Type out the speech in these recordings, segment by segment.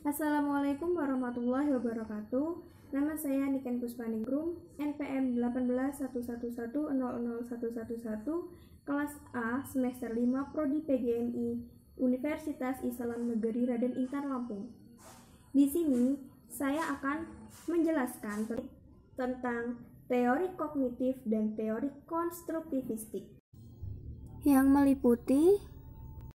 Assalamualaikum warahmatullahi wabarakatuh. Nama saya Niken Puspaningrum, NPM 181111001111, kelas A, semester 5, Prodi PGMI, Universitas Islam Negeri Raden Intan Lampung. Di sini saya akan menjelaskan tentang teori kognitif dan teori konstruktivistik yang meliputi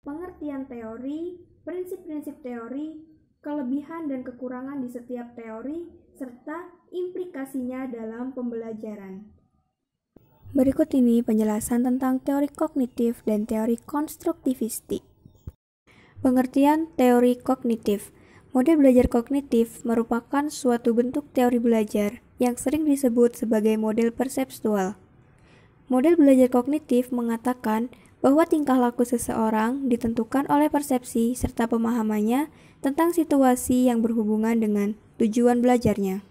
pengertian teori, prinsip-prinsip teori, kelebihan dan kekurangan di setiap teori, serta implikasinya dalam pembelajaran. Berikut ini penjelasan tentang teori kognitif dan teori konstruktivistik. Pengertian teori kognitif. Model belajar kognitif merupakan suatu bentuk teori belajar yang sering disebut sebagai model perseptual. Model belajar kognitif mengatakan bahwa tingkah laku seseorang ditentukan oleh persepsi serta pemahamannya tentang situasi yang berhubungan dengan tujuan belajarnya.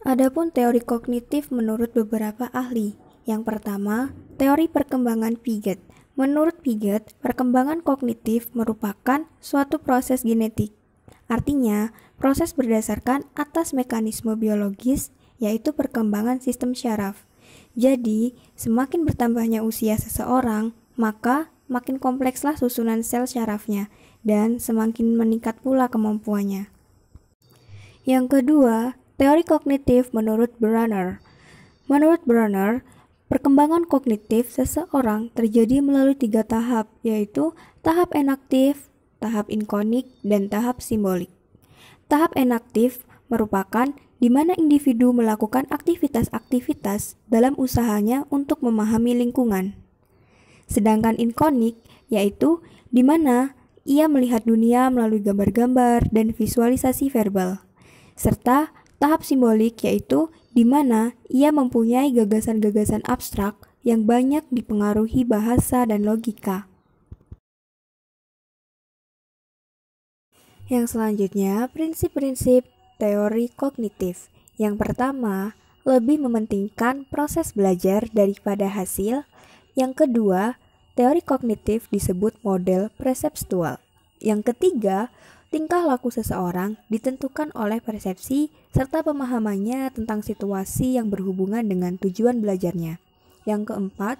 Adapun teori kognitif menurut beberapa ahli. Yang pertama, teori perkembangan Piaget. Menurut Piaget, perkembangan kognitif merupakan suatu proses genetik. Artinya, proses berdasarkan atas mekanisme biologis, yaitu perkembangan sistem syaraf. Jadi, semakin bertambahnya usia seseorang, maka makin komplekslah susunan sel syarafnya dan semakin meningkat pula kemampuannya. Yang kedua, teori kognitif menurut Bronner. Menurut Bronner, perkembangan kognitif seseorang terjadi melalui 3 tahap, yaitu tahap enaktif, tahap inkonik, dan tahap simbolik. Tahap enaktif merupakan di mana individu melakukan aktivitas-aktivitas dalam usahanya untuk memahami lingkungan. Sedangkan inkonik yaitu di mana ia melihat dunia melalui gambar-gambar dan visualisasi verbal. Serta tahap simbolik yaitu di mana ia mempunyai gagasan-gagasan abstrak yang banyak dipengaruhi bahasa dan logika. Yang selanjutnya, prinsip-prinsip teori kognitif. Yang pertama, lebih mementingkan proses belajar daripada hasil. Yang kedua, teori kognitif disebut model perseptual. Yang ketiga, tingkah laku seseorang ditentukan oleh persepsi serta pemahamannya tentang situasi yang berhubungan dengan tujuan belajarnya. Yang keempat,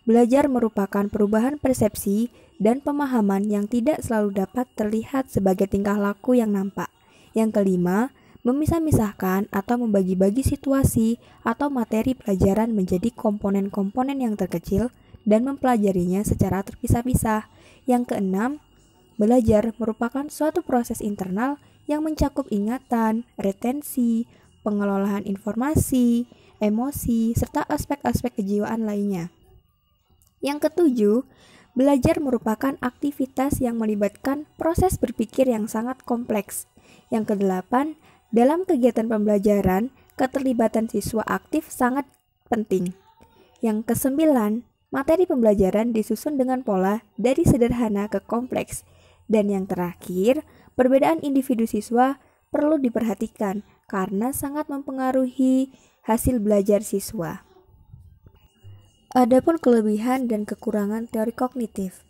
belajar merupakan perubahan persepsi dan pemahaman yang tidak selalu dapat terlihat sebagai tingkah laku yang nampak. Yang kelima, memisah-misahkan atau membagi-bagi situasi atau materi pelajaran menjadi komponen-komponen yang terkecil dan mempelajarinya secara terpisah-pisah. Yang keenam, belajar merupakan suatu proses internal yang mencakup ingatan, retensi, pengelolaan informasi, emosi, serta aspek-aspek kejiwaan lainnya. Yang ketujuh, belajar merupakan aktivitas yang melibatkan proses berpikir yang sangat kompleks. Yang kedelapan, dalam kegiatan pembelajaran, keterlibatan siswa aktif sangat penting. Yang kesembilan, materi pembelajaran disusun dengan pola dari sederhana ke kompleks. Dan yang terakhir, perbedaan individu siswa perlu diperhatikan karena sangat mempengaruhi hasil belajar siswa. Adapun kelebihan dan kekurangan teori kognitif.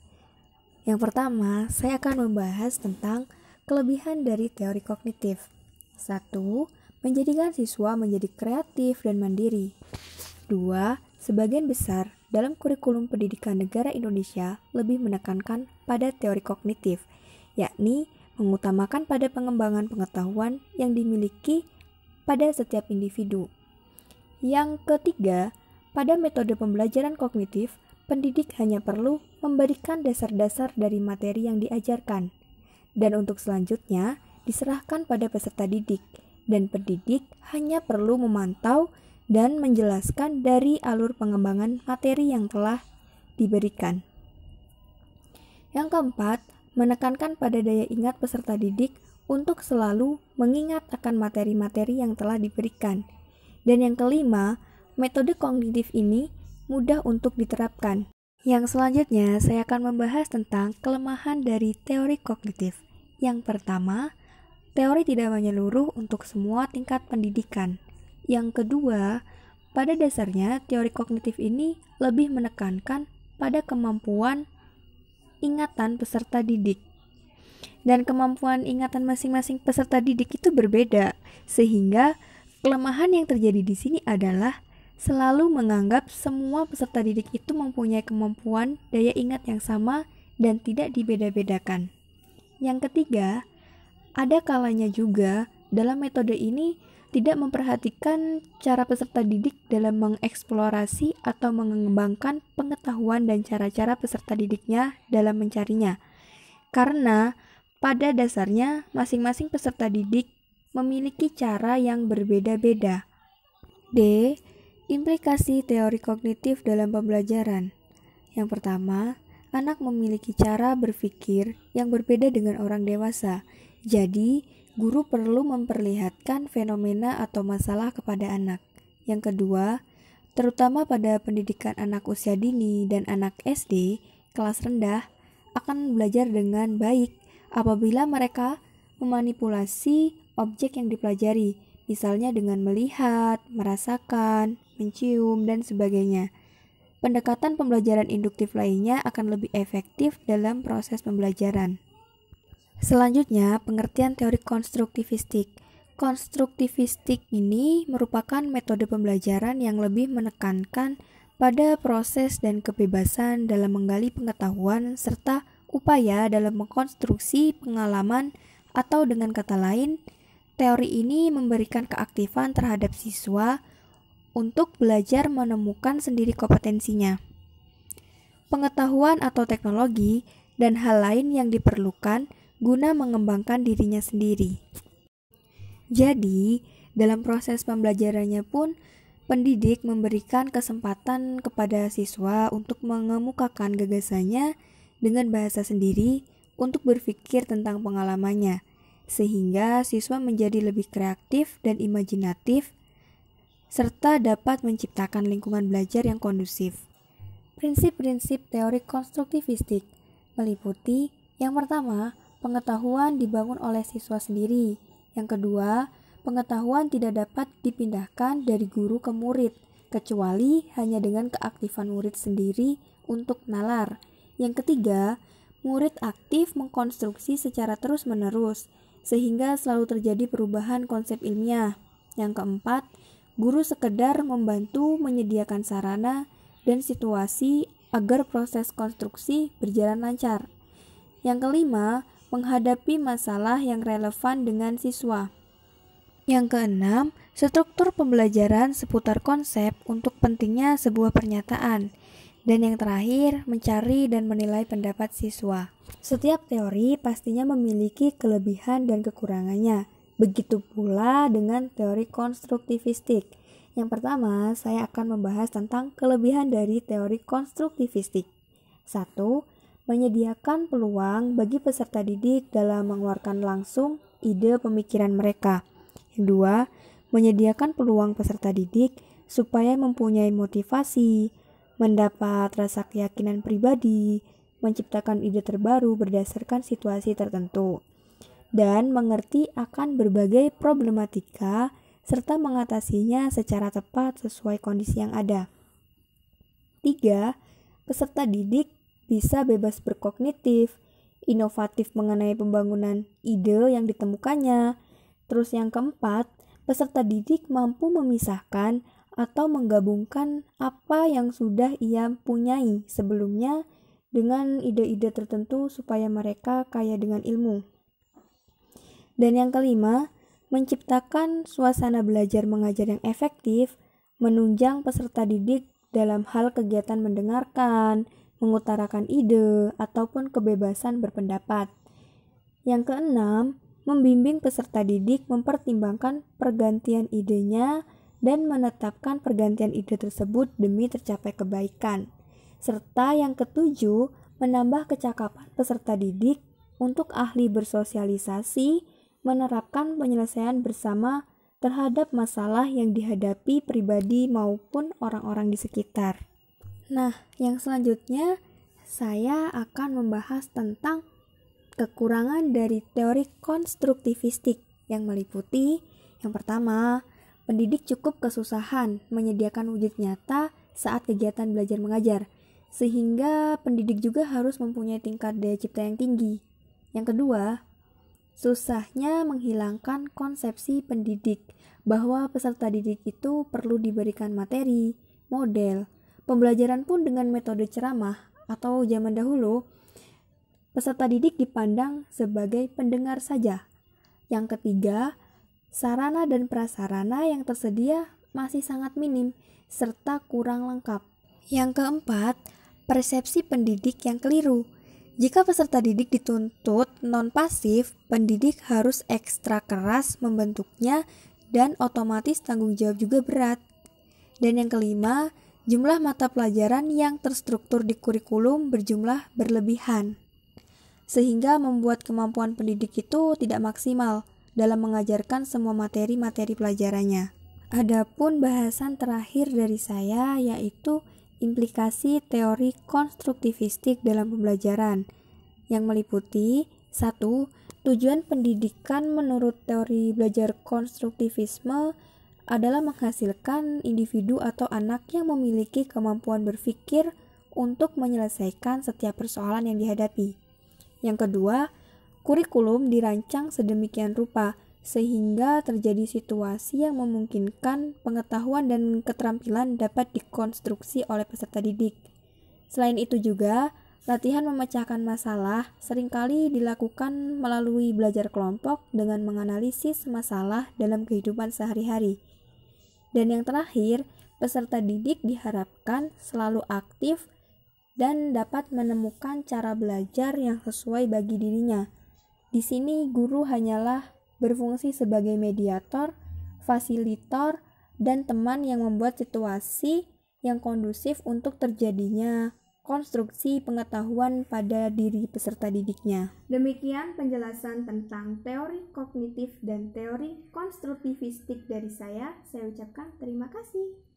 Yang pertama, saya akan membahas tentang kelebihan dari teori kognitif. 1. Menjadikan siswa menjadi kreatif dan mandiri. 2. Sebagian besar dalam kurikulum pendidikan negara Indonesia lebih menekankan pada teori kognitif, yakni mengutamakan pada pengembangan pengetahuan yang dimiliki pada setiap individu. Yang ketiga, pada metode pembelajaran kognitif, pendidik hanya perlu memberikan dasar-dasar dari materi yang diajarkan. Dan untuk selanjutnya, diserahkan pada peserta didik, dan pendidik hanya perlu memantau dan menjelaskan dari alur pengembangan materi yang telah diberikan. Yang keempat, menekankan pada daya ingat peserta didik untuk selalu mengingat akan materi-materi yang telah diberikan. Dan yang kelima, metode kognitif ini mudah untuk diterapkan. Yang selanjutnya, saya akan membahas tentang kelemahan dari teori kognitif. Yang pertama, teori tidak menyeluruh untuk semua tingkat pendidikan. Yang kedua, pada dasarnya teori kognitif ini lebih menekankan pada kemampuan ingatan peserta didik. Dan kemampuan ingatan masing-masing peserta didik itu berbeda, sehingga kelemahan yang terjadi di sini adalah selalu menganggap semua peserta didik itu mempunyai kemampuan daya ingat yang sama dan tidak dibeda-bedakan. Yang ketiga, ada kalanya juga dalam metode ini tidak memperhatikan cara peserta didik dalam mengeksplorasi atau mengembangkan pengetahuan dan cara-cara peserta didiknya dalam mencarinya. Karena pada dasarnya masing-masing peserta didik memiliki cara yang berbeda-beda. D. Implikasi teori kognitif dalam pembelajaran. Yang pertama, anak memiliki cara berpikir yang berbeda dengan orang dewasa. Jadi, guru perlu memperlihatkan fenomena atau masalah kepada anak. Yang kedua, terutama pada pendidikan anak usia dini dan anak SD, kelas rendah, akan belajar dengan baik apabila mereka memanipulasi objek yang dipelajari, misalnya dengan melihat, merasakan, mencium, dan sebagainya. Pendekatan pembelajaran induktif lainnya akan lebih efektif dalam proses pembelajaran. Selanjutnya, pengertian teori konstruktivistik. Konstruktivistik ini merupakan metode pembelajaran yang lebih menekankan pada proses dan kebebasan dalam menggali pengetahuan serta upaya dalam mengkonstruksi pengalaman, atau dengan kata lain, teori ini memberikan keaktifan terhadap siswa untuk belajar menemukan sendiri kompetensinya, pengetahuan atau teknologi, dan hal lain yang diperlukan guna mengembangkan dirinya sendiri. Jadi, dalam proses pembelajarannya pun, pendidik memberikan kesempatan kepada siswa untuk mengemukakan gagasannya dengan bahasa sendiri untuk berpikir tentang pengalamannya, sehingga siswa menjadi lebih kreatif dan imajinatif, serta dapat menciptakan lingkungan belajar yang kondusif. Prinsip-prinsip teori konstruktivistik meliputi yang pertama, pengetahuan dibangun oleh siswa sendiri. Yang kedua, pengetahuan tidak dapat dipindahkan dari guru ke murid, kecuali hanya dengan keaktifan murid sendiri untuk nalar. Yang ketiga, murid aktif mengkonstruksi secara terus-menerus, sehingga selalu terjadi perubahan konsep ilmiah. Yang keempat, guru sekedar membantu menyediakan sarana dan situasi agar proses konstruksi berjalan lancar. Yang kelima, menghadapi masalah yang relevan dengan siswa. Yang keenam, struktur pembelajaran seputar konsep untuk pentingnya sebuah pernyataan. Dan yang terakhir, mencari dan menilai pendapat siswa. Setiap teori pastinya memiliki kelebihan dan kekurangannya. Begitu pula dengan teori konstruktivistik. Yang pertama, saya akan membahas tentang kelebihan dari teori konstruktivistik. 1. Menyediakan peluang bagi peserta didik dalam mengeluarkan langsung ide pemikiran mereka. Yang kedua, menyediakan peluang peserta didik supaya mempunyai motivasi, mendapat rasa keyakinan pribadi, menciptakan ide terbaru berdasarkan situasi tertentu, dan mengerti akan berbagai problematika serta mengatasinya secara tepat sesuai kondisi yang ada. 3. Peserta didik bisa bebas berkognitif, inovatif mengenai pembangunan ide yang ditemukannya. Terus yang keempat, peserta didik mampu memisahkan atau menggabungkan apa yang sudah ia punyai sebelumnya dengan ide-ide tertentu supaya mereka kaya dengan ilmu. Dan yang kelima, menciptakan suasana belajar mengajar yang efektif, menunjang peserta didik dalam hal kegiatan mendengarkan, mengutarakan ide, ataupun kebebasan berpendapat. Yang keenam, membimbing peserta didik mempertimbangkan pergantian idenya dan menetapkan pergantian ide tersebut demi tercapai kebaikan. Serta yang ketujuh, menambah kecakapan peserta didik untuk ahli bersosialisasi, menerapkan penyelesaian bersama terhadap masalah yang dihadapi pribadi maupun orang-orang di sekitar. Nah, yang selanjutnya saya akan membahas tentang kekurangan dari teori konstruktivistik yang meliputi yang pertama, pendidik cukup kesusahan menyediakan wujud nyata saat kegiatan belajar mengajar, sehingga pendidik juga harus mempunyai tingkat daya cipta yang tinggi. Yang kedua, susahnya menghilangkan konsepsi pendidik bahwa peserta didik itu perlu diberikan materi, model, pembelajaran pun dengan metode ceramah atau zaman dahulu peserta didik dipandang sebagai pendengar saja. Yang ketiga, sarana dan prasarana yang tersedia masih sangat minim serta kurang lengkap. Yang keempat, persepsi pendidik yang keliru. Jika peserta didik dituntut non-pasif, pendidik harus ekstra keras membentuknya dan otomatis tanggung jawab juga berat. Dan yang kelima, jumlah mata pelajaran yang terstruktur di kurikulum berjumlah berlebihan, sehingga membuat kemampuan pendidik itu tidak maksimal dalam mengajarkan semua materi-materi pelajarannya. Adapun bahasan terakhir dari saya yaitu implikasi teori konstruktivistik dalam pembelajaran yang meliputi 1. Tujuan pendidikan menurut teori belajar konstruktivisme adalah menghasilkan individu atau anak yang memiliki kemampuan berpikir untuk menyelesaikan setiap persoalan yang dihadapi. Yang kedua, kurikulum dirancang sedemikian rupa sehingga terjadi situasi yang memungkinkan pengetahuan dan keterampilan dapat dikonstruksi oleh peserta didik. Selain itu juga, latihan memecahkan masalah seringkali dilakukan melalui belajar kelompok dengan menganalisis masalah dalam kehidupan sehari-hari. Dan yang terakhir, peserta didik diharapkan selalu aktif dan dapat menemukan cara belajar yang sesuai bagi dirinya. Di sini guru hanyalah berfungsi sebagai mediator, fasilitator, dan teman yang membuat situasi yang kondusif untuk terjadinya konstruksi pengetahuan pada diri peserta didiknya. Demikian penjelasan tentang teori kognitif dan teori konstruktivistik dari saya. Saya ucapkan terima kasih.